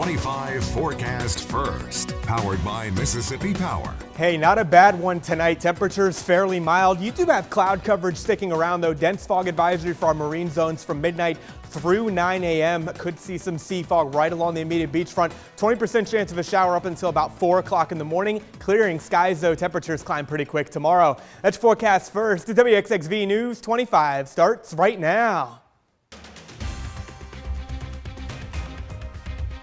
25 forecast first, powered by Mississippi Power. Hey, not a bad one tonight. Temperatures fairly mild. You do have cloud coverage sticking around though. Dense fog advisory for our marine zones from midnight through 9 a.m. Could see some sea fog right along the immediate beachfront. 20% chance of a shower up until about 4 o'clock in the morning. Clearing skies though, temperatures climb pretty quick tomorrow. That's forecast first. The WXXV News 25 starts right now.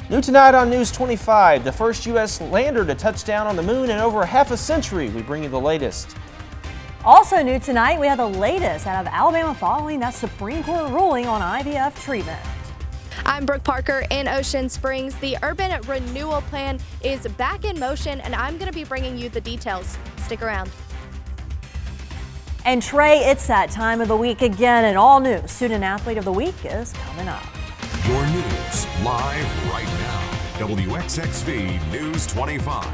New tonight on News 25, the first U.S. lander to touch down on the moon in over half a century. We bring you the latest. Also new tonight, we have the latest out of Alabama following that Supreme Court ruling on IVF treatment. I'm Brooke Parker in Ocean Springs. The urban renewal plan is back in motion, and I'm going to be bringing you the details. Stick around. And Trey, it's that time of the week again, and all new Student Athlete of the Week is coming up. Your news live right now. WXXV News 25.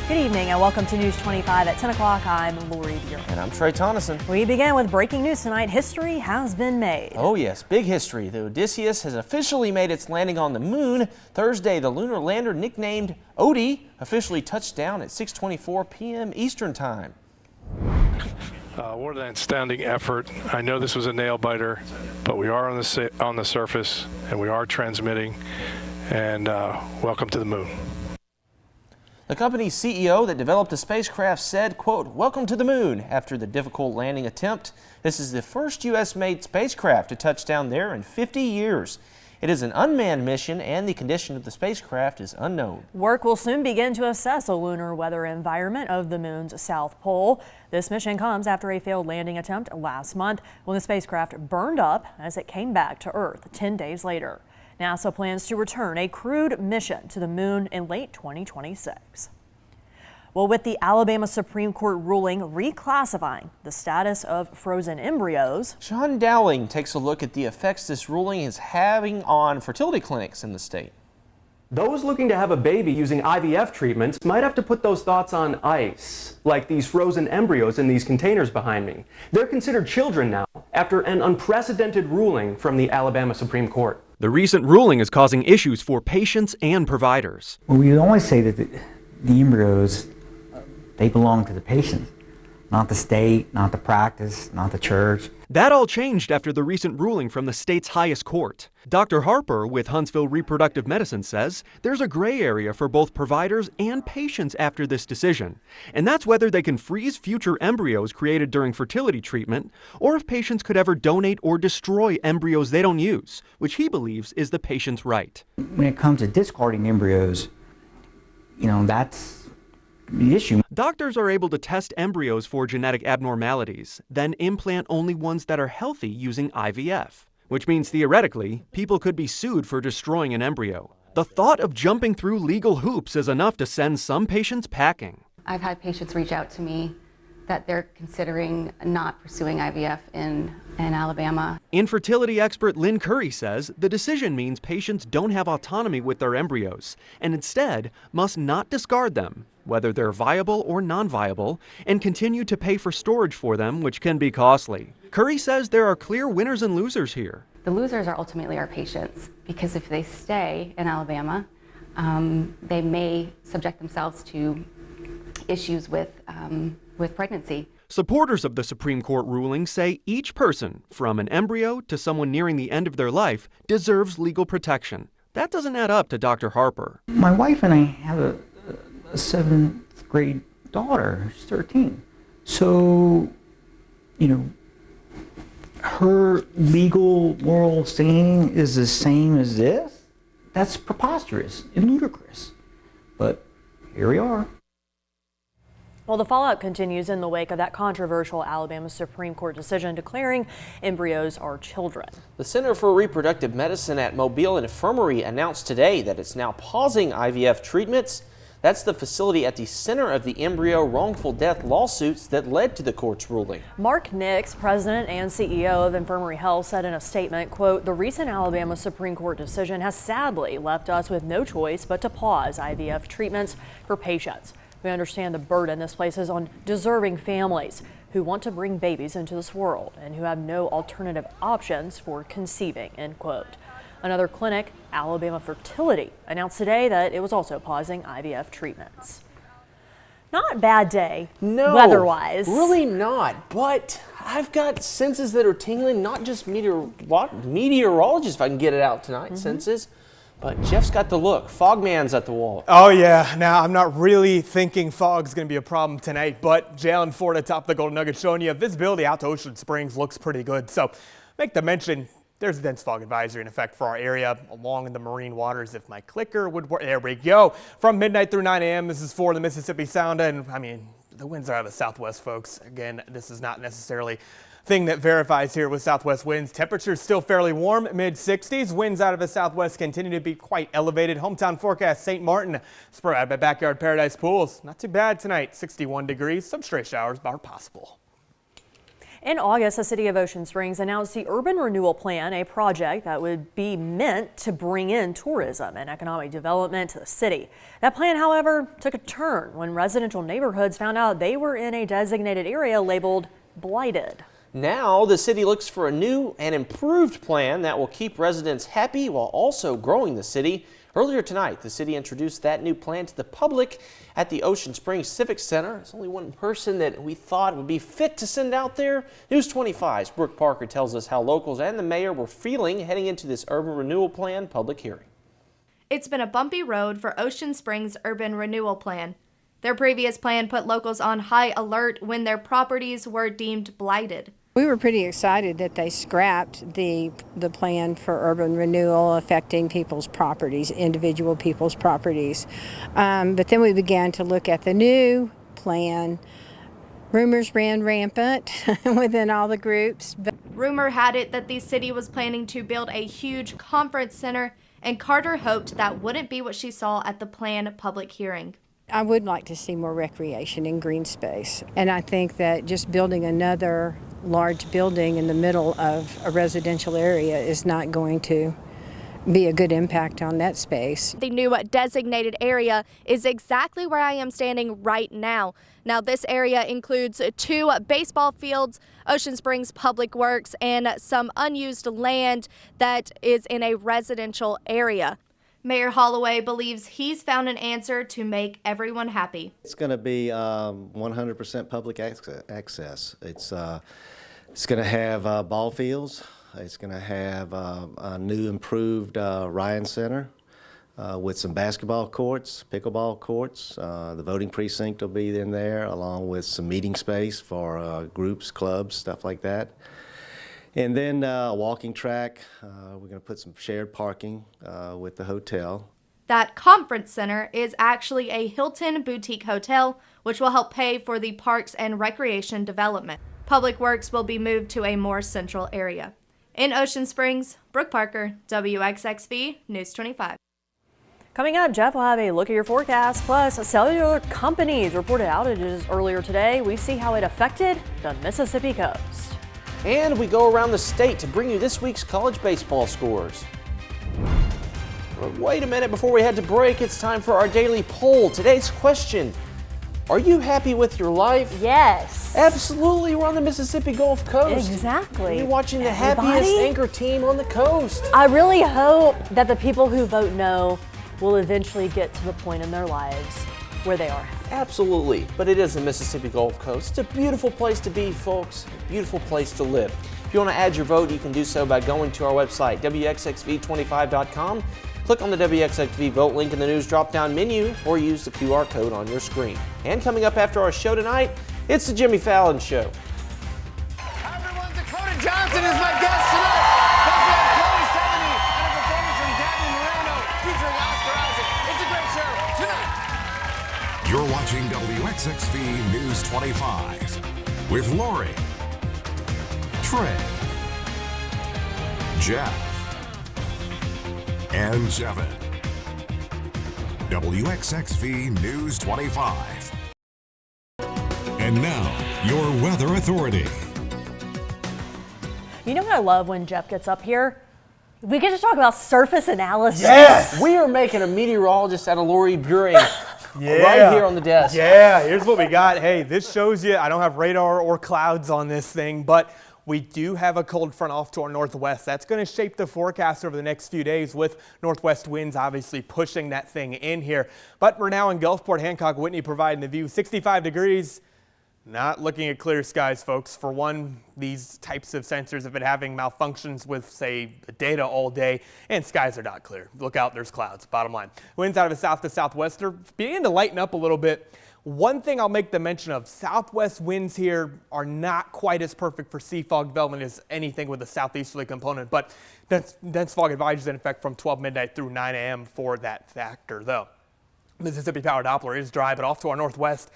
Good evening and welcome to News 25 at 10 o'clock. I'm Lori Beer. And I'm Trey Tonneson. We begin with breaking news tonight. History has been made. Oh yes, big history. The Odysseus has officially made its landing on the moon. Thursday, the lunar lander nicknamed Odie officially touched down at 6:24 p.m. Eastern Time. What an astounding effort. I know this was a nail biter, but we are on the surface and we are transmitting, and welcome to the moon. The company's CEO that developed the spacecraft said, quote, "Welcome to the moon," after the difficult landing attempt. This is the first U.S.-made spacecraft to touch down there in 50 years. It is an unmanned mission and the condition of the spacecraft is unknown. Work will soon begin to assess the lunar weather environment of the moon's south pole. This mission comes after a failed landing attempt last month when the spacecraft burned up as it came back to Earth 10 days later. NASA plans to return a crewed mission to the moon in late 2026. Well, with the Alabama Supreme Court ruling reclassifying the status of frozen embryos, Sean Dowling takes a look at the effects this ruling is having on fertility clinics in the state. Those looking to have a baby using IVF treatments might have to put those thoughts on ice, like these frozen embryos in these containers behind me. They're considered children now after an unprecedented ruling from the Alabama Supreme Court. The recent ruling is causing issues for patients and providers. Well, we always say that the embryos, they belong to the patient, not the state, not the practice, not the church. That all changed after the recent ruling from the state's highest court. Dr. Harper with Huntsville Reproductive Medicine says there's a gray area for both providers and patients after this decision, and that's whether they can freeze future embryos created during fertility treatment, or if patients could ever donate or destroy embryos they don't use, which he believes is the patient's right. When it comes to discarding embryos, that's the issue. Doctors are able to test embryos for genetic abnormalities, then implant only ones that are healthy using IVF, which means theoretically, people could be sued for destroying an embryo. The thought of jumping through legal hoops is enough to send some patients packing. I've had patients reach out to me that they're considering not pursuing IVF in Alabama. Infertility expert Lynn Curry says the decision means patients don't have autonomy with their embryos and instead must not discard them, whether they're viable or non-viable, and continue to pay for storage for them, which can be costly. Curry says there are clear winners and losers here. The losers are ultimately our patients, because if they stay in Alabama, they may subject themselves to issues with pregnancy. Supporters of the Supreme Court ruling say each person, from an embryo to someone nearing the end of their life, deserves legal protection. That doesn't add up to Dr. Harper. My wife and I have a 7th grade daughter, she's 13. So, her legal moral standing is the same as this? That's preposterous and ludicrous. But here we are. Well, the fallout continues in the wake of that controversial Alabama Supreme Court decision declaring embryos are children. The Center for Reproductive Medicine at Mobile Infirmary announced today that it's now pausing IVF treatments. That's the facility at the center of the embryo wrongful death lawsuits that led to the court's ruling. Mark Nix, president and CEO of Infirmary Health, said in a statement, quote, "The recent Alabama Supreme Court decision has sadly left us with no choice but to pause IVF treatments for patients. We understand the burden this places on deserving families who want to bring babies into this world and who have no alternative options for conceiving," end quote. Another clinic Alabama Fertility announced today that it was also pausing IVF treatments. Not a bad day, no, weather-wise. Really not, but I've got senses that are tingling, not just meteorologists, if I can get it out tonight, senses, but Jeff's got the look. Fogman's at the wall. Oh, yeah. Now, I'm not really thinking fog's going to be a problem tonight, but Jalen Ford atop the Golden Nugget showing you visibility out to Ocean Springs looks pretty good. So, make the mention, there's a dense fog advisory in effect for our area along in the marine waters. If my clicker would work, there we go. From midnight through 9 a.m., this is for the Mississippi Sound, and I mean, the winds are out of the southwest, folks. Again, this is not necessarily thing that verifies here with southwest winds. Temperatures still fairly warm, mid-60s. Winds out of the southwest continue to be quite elevated. Hometown forecast, St. Martin, spread out by Backyard Paradise Pools. Not too bad tonight, 61 degrees. Some stray showers are possible. In August, the city of Ocean Springs announced the Urban Renewal Plan, a project that would be meant to bring in tourism and economic development to the city. That plan, however, took a turn when residential neighborhoods found out they were in a designated area labeled blighted. Now, the city looks for a new and improved plan that will keep residents happy while also growing the city. Earlier tonight, the city introduced that new plan to the public at the Ocean Springs Civic Center. There's only one person that we thought would be fit to send out there. News 25's Brooke Parker tells us how locals and the mayor were feeling heading into this Urban Renewal Plan public hearing. It's been a bumpy road for Ocean Springs Urban Renewal Plan. Their previous plan put locals on high alert when their properties were deemed blighted. We were pretty excited that they scrapped the plan for urban renewal affecting people's properties, individual people's properties. But then we began to look at the new plan. Rumors ran rampant within all the groups. Rumor had it that the city was planning to build a huge conference center, and Carter hoped that wouldn't be what she saw at the plan public hearing. I would like to see more recreation in green space. And I think that just building another large building in the middle of a residential area is not going to be a good impact on that space. The new designated area is exactly where I am standing right now. Now, this area includes 2 baseball fields, Ocean Springs Public Works, and some unused land that is in a residential area. Mayor Holloway believes he's found an answer to make everyone happy. It's going to be 100% public access. It's going to have ball fields. It's going to have a new improved Ryan Center with some basketball courts, pickleball courts. The voting precinct will be in there, along with some meeting space for groups, clubs, stuff like that. And then a walking track. We're going to put some shared parking with the hotel. That conference center is actually a Hilton boutique hotel, which will help pay for the parks and recreation development. Public Works will be moved to a more central area. In Ocean Springs, Brooke Parker, WXXV News 25. Coming up, Jeff will have a look at your forecast. Plus, cellular companies reported outages earlier today. We see how it affected the Mississippi coast. And we go around the state to bring you this week's college baseball scores. But wait a minute, before we head to break, it's time for our daily poll. Today's question: are you happy with your life? Yes. Absolutely. We're on the Mississippi Gulf Coast. Exactly. You're watching the happiest anchor team on the coast. I really hope that the people who vote no will eventually get to the point in their lives where they are happy. Absolutely. But it is the Mississippi Gulf Coast. It's a beautiful place to be, folks. A beautiful place to live. If you want to add your vote, you can do so by going to our website, WXXV25.com. Click on the WXXV vote link in the news drop-down menu or use the QR code on your screen. And coming up after our show tonight, it's the Jimmy Fallon Show. Hi everyone, Dakota Johnson is my guest tonight. Plus we have Chloe Sevigny and a performance from Dabney Moreno featuring Oscar Isaac. It's a great show tonight. You're watching WXXV News 25 with Lori, Trey, Jeff, and Jevin. WXXV News 25. And now, your weather authority. You know what I love when Jeff gets up here? We get to talk about surface analysis. Yes! We are making a meteorologist out of Lori Buring right here on the desk. Yeah, here's what we got. Hey, this shows you I don't have radar or clouds on this thing, but We do have a cold front off to our northwest. That's going to shape the forecast over the next few days, with northwest winds obviously pushing that thing in here. But we're now in Gulfport, Hancock, Whitney providing the view. 65 degrees. Not looking at clear skies, folks. For one, these types of sensors have been having malfunctions with, say, the data all day, and skies are not clear. Look out, there's clouds, bottom line. Winds out of the south to southwest are beginning to lighten up a little bit. One thing I'll make the mention of, southwest winds here are not quite as perfect for sea fog development as anything with a southeasterly component, but dense fog advisories in effect from 12 midnight through 9 a.m. for that factor, though. Mississippi Power Doppler is dry, but off to our northwest,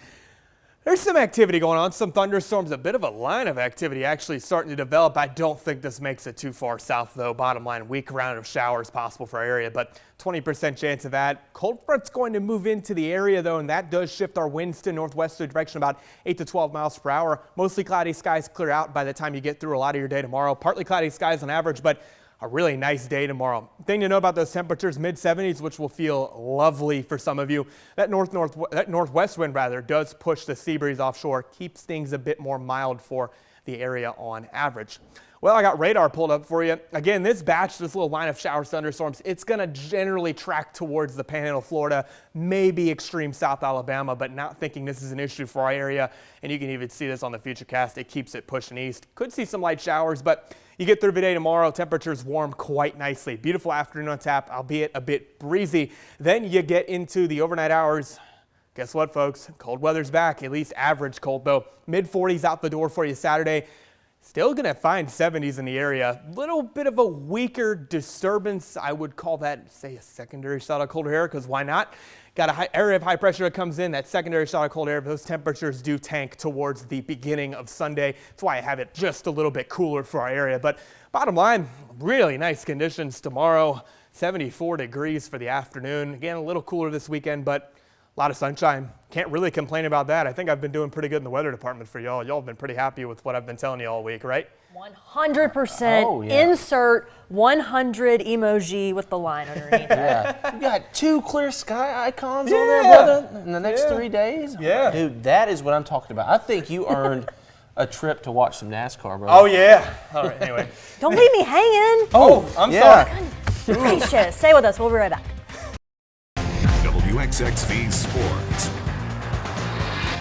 there's some activity going on, some thunderstorms, a bit of a line of activity actually starting to develop. I don't think this makes it too far south, though. Bottom line, weak round of showers possible for our area, but 20% chance of that. Cold front's going to move into the area, though, and that does shift our winds to northwesterly direction about 8 to 12 miles per hour. Mostly cloudy skies clear out by the time you get through a lot of your day tomorrow. Partly cloudy skies on average, but a really nice day tomorrow. Thing to know about those temperatures, mid-70s, which will feel lovely for some of you. That northwest wind does push the sea breeze offshore, keeps things a bit more mild for the area on average. Well, I got radar pulled up for you. Again, this little line of showers, thunderstorms, it's going to generally track towards the Panhandle, Florida, maybe extreme South Alabama, but not thinking this is an issue for our area. And you can even see this on the Futurecast. It keeps it pushing east. Could see some light showers, but you get through the day tomorrow, temperatures warm quite nicely. Beautiful afternoon on tap, albeit a bit breezy. Then you get into the overnight hours. Guess what, folks? Cold weather's back, at least average cold, though. Mid-40s out the door for you Saturday. Still going to find 70s in the area. Little bit of a weaker disturbance. I would call that, say, a secondary shot of colder air, because why not? Got an area of high pressure that comes in, that secondary shot of cold air. Those temperatures do tank towards the beginning of Sunday. That's why I have it just a little bit cooler for our area. But bottom line, really nice conditions tomorrow. 74 degrees for the afternoon. Again, a little cooler this weekend, but a lot of sunshine. Can't really complain about that. I think I've been doing pretty good in the weather department for y'all. Y'all have been pretty happy with what I've been telling you all week, right? 100%. Oh, yeah. Insert 100 emoji with the line underneath. Yeah. You got 2 clear sky icons on there, brother, in the next 3 days? Yeah. Dude, that is what I'm talking about. I think you earned a trip to watch some NASCAR, bro. Oh, yeah. All right, anyway. Don't leave me hanging. Oh, I'm sorry. Gracious. Stay with us. We'll be right back. WXXV Sports.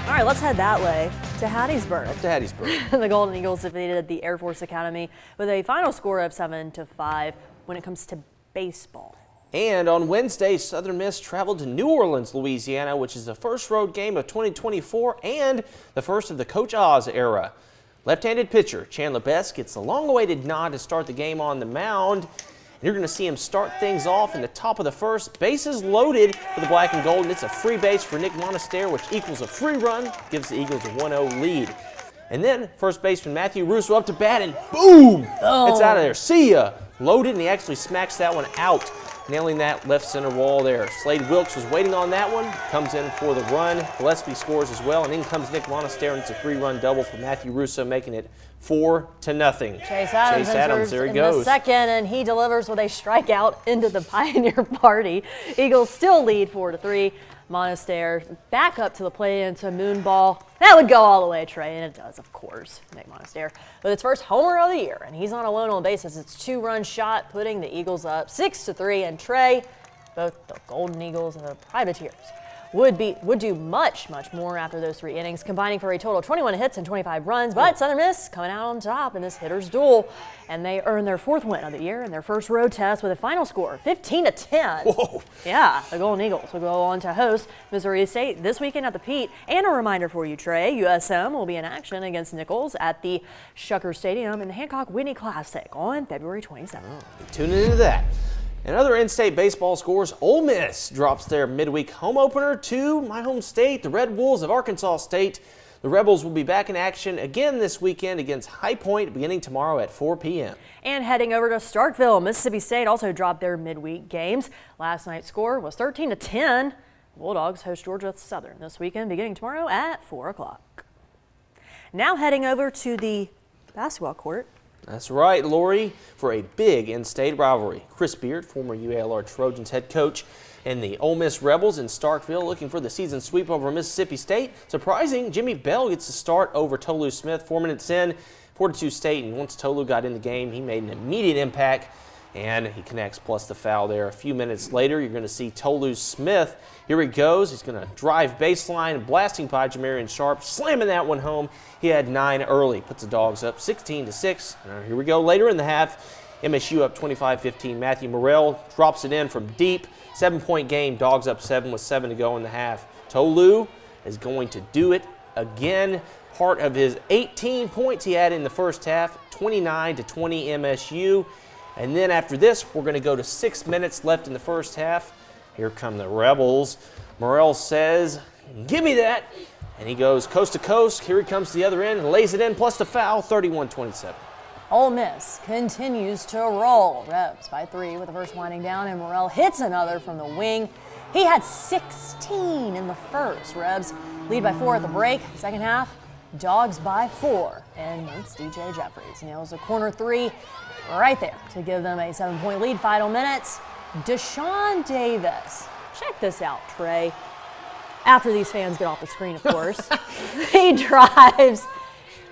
All right, let's head that way to Hattiesburg. Up to Hattiesburg. The Golden Eagles defeated the Air Force Academy with a final score of 7-5 when it comes to baseball. And on Wednesday, Southern Miss traveled to New Orleans, Louisiana, which is the first road game of 2024 and the first of the Coach Oz era. Left-handed pitcher Chandler Best gets the long-awaited nod to start the game on the mound. You're going to see him start things off in the top of the first. Bases loaded for the black and gold, and it's a free base for Nick Monaster, which equals a free run, gives the Eagles a 1-0 lead. And then first baseman Matthew Russo up to bat, and boom! It's out of there. See ya! Loaded, and he actually smacks that one out, nailing that left center wall there. Slade Wilkes was waiting on that one, comes in for the run. Gillespie scores as well, and in comes Nick Monaster, and it's a 3-run double for Matthew Russo, making it 4-0. Chase Adams there he in goes. the second, and he delivers with a strikeout into the Pioneer Party. Eagles still lead 4-3. Monaster back up to the plate into a moon ball. That would go all the way, Trey, and it does, of course. Nick Monaster with his first homer of the year, and he's on alone on bases. It's a 2-run shot, putting the Eagles up 6-3. And Trey, both the Golden Eagles and the Privateers would do much more after those 3 innings, combining for a total of 21 hits and 25 runs. But Southern Miss coming out on top in this hitter's duel, and they earn their 4th win of the year in their first road test with a final score 15-10. Whoa. Yeah, the Golden Eagles will go on to host Missouri State this weekend at the Pete. And a reminder for you, Trey, USM will be in action against Nichols at the Shucker Stadium in the Hancock-Whitney Classic on February 27th. Tune into that. And other in-state baseball scores, Ole Miss drops their midweek home opener to my home state, the Red Wolves of Arkansas State. The Rebels will be back in action again this weekend against High Point beginning tomorrow at 4 p.m. And heading over to Starkville, Mississippi State also dropped their midweek games. Last night's score was 13-10. Bulldogs host Georgia Southern this weekend beginning tomorrow at 4 o'clock. Now heading over to the basketball court. That's right, Lori, for a big in-state rivalry. Chris Beard, former UALR Trojans head coach, and the Ole Miss Rebels in Starkville looking for the season sweep over Mississippi State. Surprising, Jimmy Bell gets to start over Tolu Smith 4 minutes in. Fortitude State, and once Tolu got in the game, he made an immediate impact, and he connects plus the foul there. A few minutes later, you're going to see Tolu Smith. Here he goes. He's going to drive baseline, blasting by Jamarian Sharp, slamming that one home. He had 9 early, puts the Dogs up 16-6. Here we go later in the half. MSU up 25-15. Matthew Morrell drops it in from deep. 7-point game. Dogs up 7 with 7 to go in the half. Tolu is going to do it again. Part of his 18 points he had in the first half. 29-20 MSU. And then after this, we're going to go to 6 minutes left in the first half. Here come the Rebels. Morrell says, "Give me that." And he goes coast to coast. Here he comes to the other end and lays it in, plus the foul, 31-27. Ole Miss continues to roll. Rebs by 3 with the first winding down, and Morrell hits another from the wing. He had 16 in the first. Rebs lead by 4 at the break. Second half, Dogs by 4. And it's DJ Jeffries nails a corner 3 right there to give them a 7-point lead. Final minutes. Deshaun Davis. Check this out, Trey. After these fans get off the screen, of course, he drives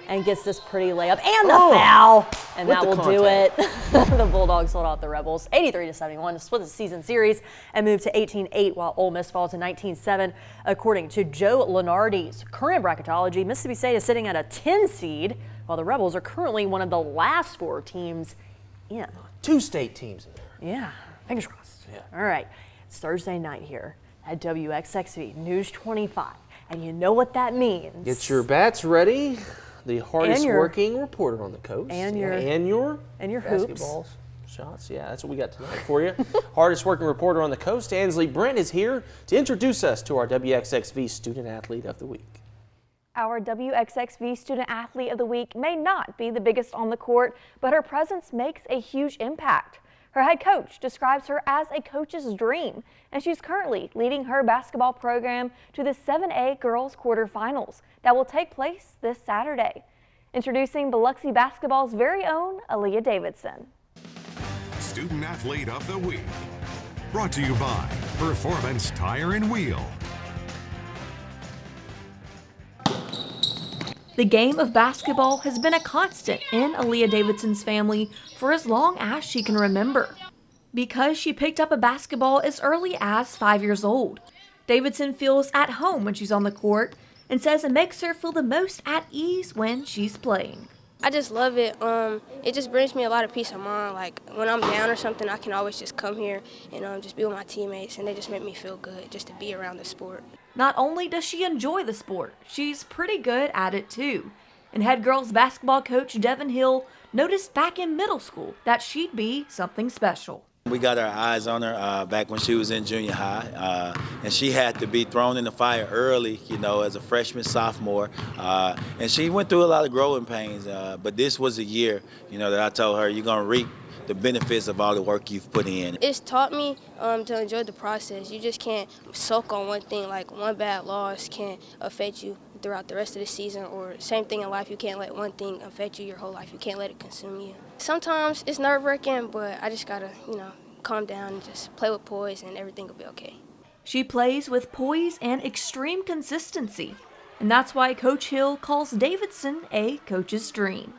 and gets this pretty layup and the foul, and that will do it. The Bulldogs hold out the Rebels 83-71 to split the season series and move to 18-8, while Ole Miss falls to 19-7. According to Joe Lenardi's current bracketology, Mississippi State is sitting at a 10 seed, while the Rebels are currently one of the last 4 teams in. 2 state teams in there. Yeah, fingers crossed. Yeah. All right, it's Thursday night here at WXXV News 25, and you know what that means. Get your bats ready. The hardest working reporter on the coast. And your basketball shots. Yeah, that's what we got tonight for you. Hardest working reporter on the coast, Ansley Brent, is here to introduce us to our WXXV Student Athlete of the Week. Our WXXV Student Athlete of the Week may not be the biggest on the court, but her presence makes a huge impact. Her head coach describes her as a coach's dream, and she's currently leading her basketball program to the 7A girls quarterfinals that will take place this Saturday. Introducing Biloxi basketball's very own Aaliyah Davidson. Student Athlete of the Week. Brought to you by Performance Tire and Wheel. The game of basketball has been a constant in Aaliyah Davidson's family for as long as she can remember. Because she picked up a basketball as early as 5 years old, Davidson feels at home when she's on the court and says it makes her feel the most at ease when she's playing. I just love it. It just brings me a lot of peace of mind. Like when I'm down or something, I can always just come here and just be with my teammates, and they just make me feel good just to be around the sport. Not only does she enjoy the sport, she's pretty good at it too. And head girls basketball coach Devin Hill noticed back in middle school that she'd be something special. We got our eyes on her back when she was in junior high, and she had to be thrown in the fire early, as a freshman, sophomore, and she went through a lot of growing pains, but this was a year, that I told her, you're going to reap the benefits of all the work you've put in. It's taught me to enjoy the process. You just can't sulk on one thing, like one bad loss can't affect you throughout the rest of the season, or same thing in life, you can't let one thing affect you your whole life. You can't let it consume you. Sometimes it's nerve-wracking, but I just gotta, calm down and just play with poise and everything will be okay. She plays with poise and extreme consistency, and that's why Coach Hill calls Davidson a coach's dream.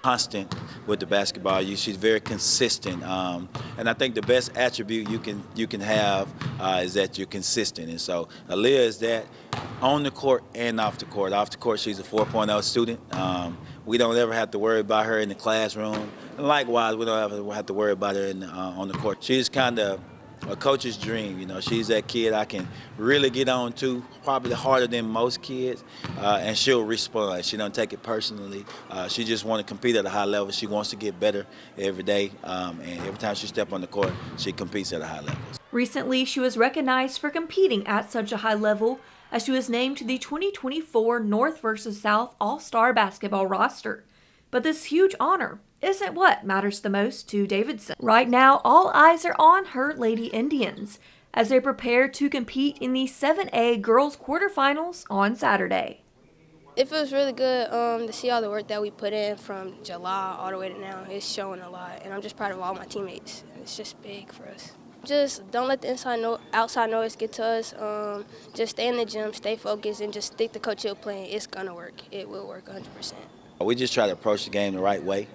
Constant with the basketball. She's very consistent, and I think the best attribute you can have is that you're consistent. And so Aaliyah is that on the court and off the court. Off the court, she's a 4.0 student. We don't ever have to worry about her in the classroom. And likewise, we don't ever have to worry about her on the court. She's kind of a coach's dream. She's that kid I can really get on to, probably harder than most kids, and she'll respond. She don't take it personally. She just wants to compete at a high level. She wants to get better every day, and every time she steps on the court, she competes at a high level. Recently, she was recognized for competing at such a high level as she was named to the 2024 North vs. South All-Star basketball roster. But this huge honor isn't what matters the most to Davidson. Right now, all eyes are on her Lady Indians as they prepare to compete in the 7A girls quarterfinals on Saturday. It feels really good to see all the work that we put in from July all the way to now. It's showing a lot, and I'm just proud of all my teammates. It's just big for us. Just don't let the outside noise get to us. Just stay in the gym, stay focused, and just stick to Coach Hill plan. It's going to work. It will work 100%. We just try to approach the game the right way.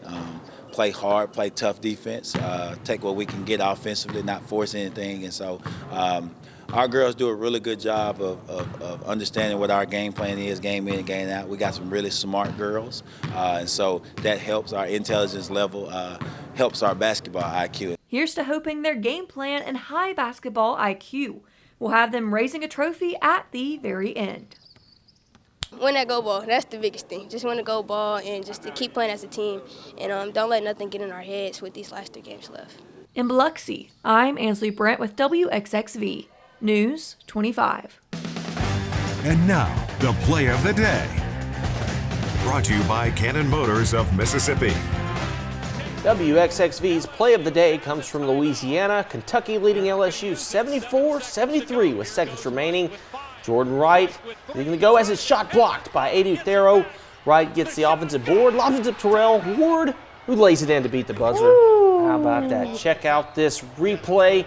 Play hard, play tough defense, take what we can get offensively, not force anything. And so our girls do a really good job of understanding what our game plan is, game in and game out. We got some really smart girls, and so that helps our intelligence level, helps our basketball IQ. Here's to hoping their game plan and high basketball IQ will have them raising a trophy at the very end. Win that go ball, that's the biggest thing. Just win the go ball and just to keep playing as a team and don't let nothing get in our heads with these last 3 games left. In Biloxi, I'm Ansley Brent with WXXV News 25. And now, the play of the day. Brought to you by Cannon Motors of Mississippi. WXXV's play of the day comes from Louisiana. Kentucky leading LSU 74-73 with seconds remaining. Jordan Wright is going to go as his shot blocked by Adu Thero. Wright gets the offensive board, lobs it to Terrell Ward, who lays it in to beat the buzzer. How about that? Check out this replay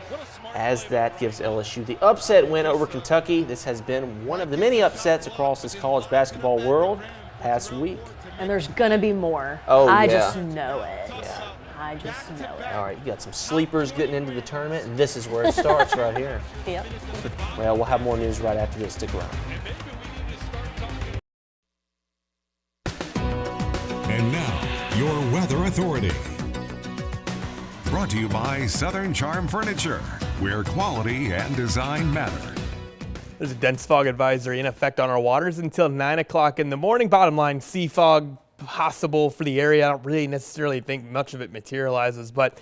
as that gives LSU the upset win over Kentucky. This has been one of the many upsets across this college basketball world past week. And there's going to be more. Oh, I yeah. just know it. Yeah. I just know it. All right, you got some sleepers getting into the tournament, and this is where it starts right here. Yep. Well, we'll have more news right after this. Stick around. And now, your weather authority. Brought to you by Southern Charm Furniture, where quality and design matter. There's a dense fog advisory in effect on our waters until 9 o'clock in the morning. Bottom line, sea fog possible for the area. I don't really necessarily think much of it materializes, but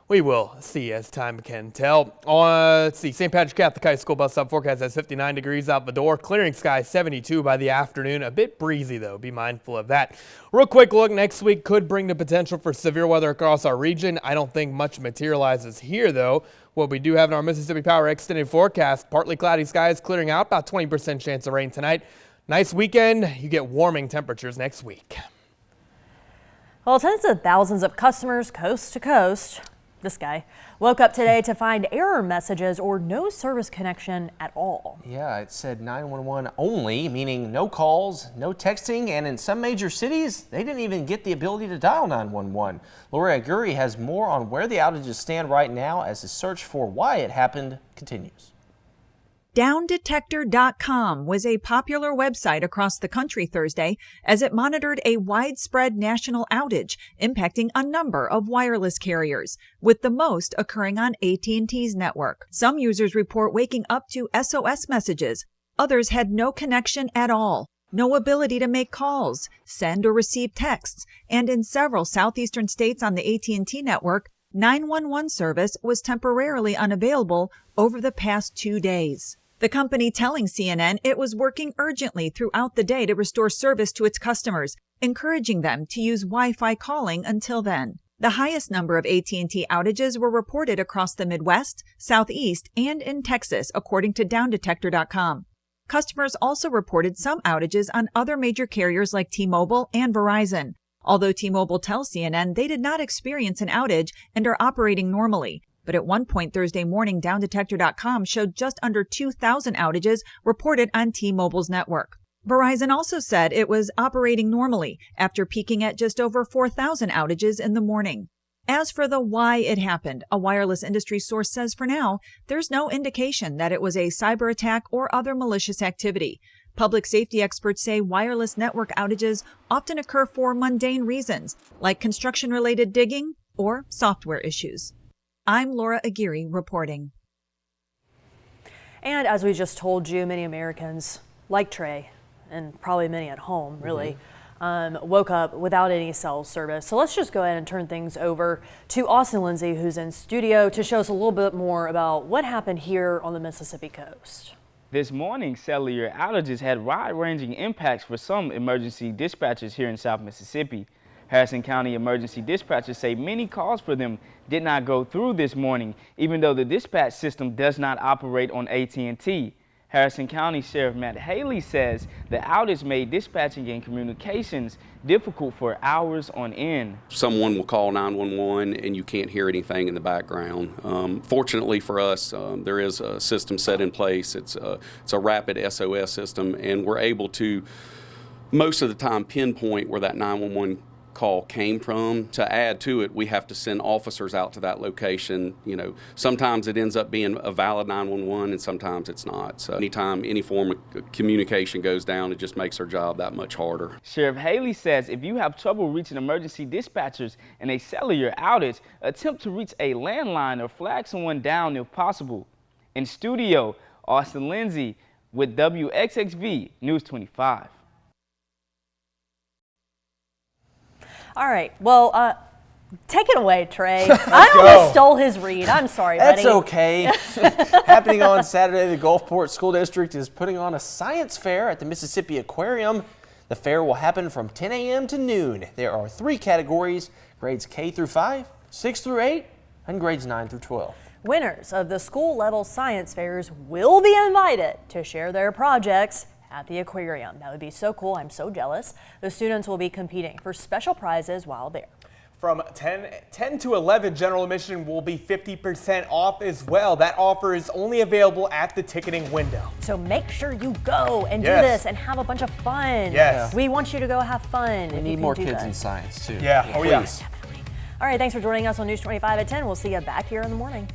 we will see as time can tell. Let's see, St. Patrick Catholic High School bus stop forecast has 59 degrees out the door. Clearing skies 72 by the afternoon. A bit breezy, though. Be mindful of that. Real quick look, next week could bring the potential for severe weather across our region. I don't think much materializes here, though. What we do have in our Mississippi Power extended forecast, partly cloudy skies clearing out, about 20% chance of rain tonight. Nice weekend. You get warming temperatures next week. Well, tens of thousands of customers coast to coast, this guy, woke up today to find error messages or no service connection at all. Yeah, it said 911 only, meaning no calls, no texting, and in some major cities, they didn't even get the ability to dial 911. Laura Aguirre has more on where the outages stand right now as the search for why it happened continues. Downdetector.com was a popular website across the country Thursday as it monitored a widespread national outage impacting a number of wireless carriers, with the most occurring on AT&T's network. Some users report waking up to SOS messages. Others had no connection at all, no ability to make calls, send or receive texts, and in several southeastern states on the AT&T network, 911 service was temporarily unavailable over the past 2 days. The company telling CNN it was working urgently throughout the day to restore service to its customers, encouraging them to use Wi-Fi calling until then. The highest number of AT&T outages were reported across the Midwest, Southeast, and in Texas, according to Downdetector.com. Customers also reported some outages on other major carriers like T-Mobile and Verizon. Although T-Mobile tells CNN they did not experience an outage and are operating normally. But at one point Thursday morning, Downdetector.com showed just under 2,000 outages reported on T-Mobile's network. Verizon also said it was operating normally after peaking at just over 4,000 outages in the morning. As for the why it happened, a wireless industry source says for now, there's no indication that it was a cyber attack or other malicious activity. Public safety experts say wireless network outages often occur for mundane reasons, like construction-related digging or software issues. I'm Laura Aguirre reporting. And as we just told you, many Americans, like Trey, and probably many at home, really, woke up without any cell service. So let's just go ahead and turn things over to Austin Lindsay, who's in studio, to show us a little bit more about what happened here on the Mississippi coast. This morning, cellular outages had wide-ranging impacts for some emergency dispatchers here in South Mississippi. Harrison County emergency dispatchers say many calls for them did not go through this morning, even though the dispatch system does not operate on AT&T. Harrison County Sheriff Matt Haley says the outage made dispatching and communications difficult for hours on end. Someone will call 911 and you can't hear anything in the background. Fortunately for us, there is a system set in place. It's a rapid SOS system, and we're able to most of the time pinpoint where that 911 call came from. To add to it, we have to send officers out to that location. You know, sometimes it ends up being a valid 911 and sometimes it's not. So anytime any form of communication goes down, it just makes our job that much harder. Sheriff Haley says if you have trouble reaching emergency dispatchers in a cellular outage, attempt to reach a landline or flag someone down if possible. In studio, Austin Lindsay with WXXV News 25. All right, well, take it away, Trey. I almost stole his read. I'm sorry, buddy. That's okay. Happening on Saturday, the Gulfport School District is putting on a science fair at the Mississippi Aquarium. The fair will happen from 10 a.m. to noon. There are 3 categories: grades K through 5, 6 through 8, and grades 9 through 12. Winners of the school-level science fairs will be invited to share their projects at the aquarium. That would be so cool. I'm so jealous. The students will be competing for special prizes while there. From 10 to 11, general admission will be 50% off as well. That offer is only available at the ticketing window. So make sure you go and do this and have a bunch of fun. Yes. We want you to go have fun. We need more kids in science too. Yeah. Oh, yeah. All right, thanks for joining us on News 25 at 10. We'll see you back here in the morning.